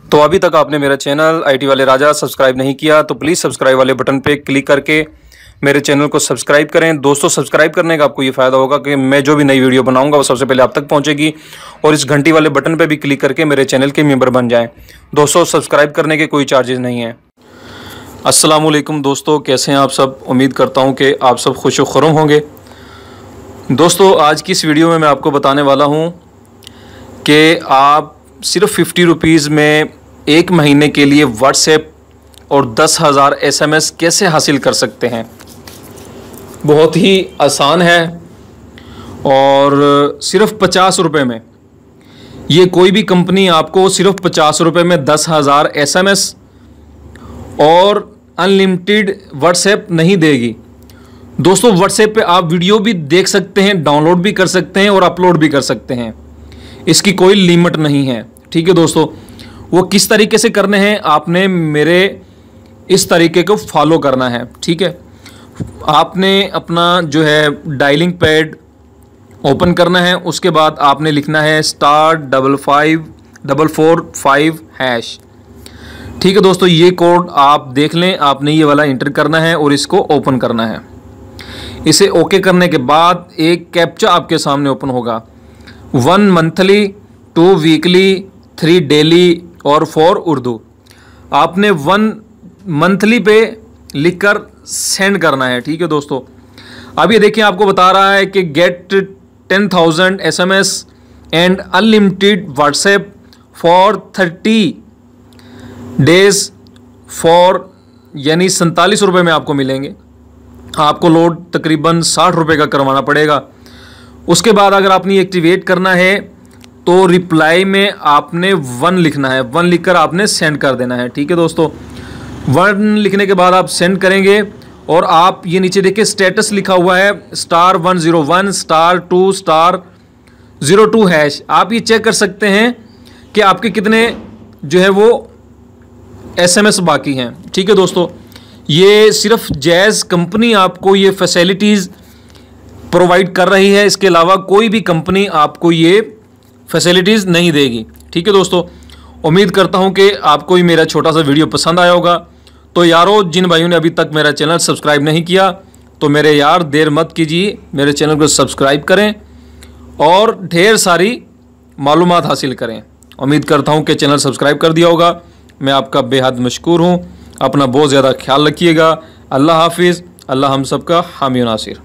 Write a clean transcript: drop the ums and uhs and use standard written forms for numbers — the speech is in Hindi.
तो अभी तक आपने मेरा चैनल IT वाले राजा सब्सक्राइब नहीं किया तो प्लीज़ सब्सक्राइब वाले बटन पे क्लिक करके मेरे चैनल को सब्सक्राइब करें। दोस्तों, सब्सक्राइब करने का आपको ये फ़ायदा होगा कि मैं जो भी नई वीडियो बनाऊंगा वो सबसे पहले आप तक पहुंचेगी, और इस घंटी वाले बटन पे भी क्लिक करके मेरे चैनल के मेंबर बन जाएं। दोस्तों, सब्सक्राइब करने के कोई चार्जेस नहीं हैं। अस्सलामुअलैकुम दोस्तों, कैसे हैं आप सब? उम्मीद करता हूँ कि आप सब खुश व खुर्म होंगे। दोस्तों, आज की इस वीडियो में मैं आपको बताने वाला हूँ कि आप सिर्फ 50 रुपीज़ में एक महीने के लिए व्हाट्सएप और 10,000 SMS कैसे हासिल कर सकते हैं। बहुत ही आसान है और सिर्फ 50 रुपये में। ये कोई भी कंपनी आपको सिर्फ 50 रुपये में 10,000 SMS और अनलिमिटेड व्हाट्सएप नहीं देगी। दोस्तों, व्हाट्सएप पे आप वीडियो भी देख सकते हैं, डाउनलोड भी कर सकते हैं और अपलोड भी कर सकते हैं। इसकी कोई लिमिट नहीं है। ठीक है दोस्तों, वो किस तरीके से करने हैं आपने मेरे इस तरीके को फॉलो करना है। ठीक है, आपने अपना जो है डायलिंग पैड ओपन करना है। उसके बाद आपने लिखना है *55445#। ठीक है दोस्तों, ये कोड आप देख लें, आपने ये वाला इंटर करना है और इसको ओपन करना है। इसे ओके करने के बाद एक कैप्चा आपके सामने ओपन होगा। 1 मंथली, 2 वीकली, 3 डेली और 4 उर्दू। आपने 1 मंथली पे लिखकर सेंड करना है। ठीक है दोस्तों, अब ये देखिए आपको बता रहा है कि get 10,000 SMS and unlimited WhatsApp for 30 days for, यानी 47 रुपये में आपको मिलेंगे। आपको लोड तकरीबन 60 रुपये का करवाना पड़ेगा। उसके बाद अगर आपने एक्टिवेट करना है तो रिप्लाई में आपने 1 लिखना है। 1 लिखकर आपने सेंड कर देना है। ठीक है दोस्तों, 1 लिखने के बाद आप सेंड करेंगे और आप ये नीचे देखिए स्टेटस लिखा हुआ है *101 *2*02#। आप ये चेक कर सकते हैं कि आपके कितने जो है वो SMS बाकी हैं। ठीक है दोस्तों, ये सिर्फ जैज़ कंपनी आपको ये फैसिलिटीज़ प्रोवाइड कर रही है। इसके अलावा कोई भी कंपनी आपको ये फैसिलिटीज़ नहीं देगी। ठीक है दोस्तों, उम्मीद करता हूं कि आपको ये मेरा छोटा सा वीडियो पसंद आया होगा। तो यारों, जिन भाइयों ने अभी तक मेरा चैनल सब्सक्राइब नहीं किया तो मेरे यार देर मत कीजिए, मेरे चैनल को सब्सक्राइब करें और ढेर सारी मालूमात हासिल करें। उम्मीद करता हूं कि चैनल सब्सक्राइब कर दिया होगा। मैं आपका बेहद मशकूर हूं। अपना बहुत ज़्यादा ख्याल रखिएगा। अल्लाह हाफिज़। अल्लाह हम सबका हामी नासिर।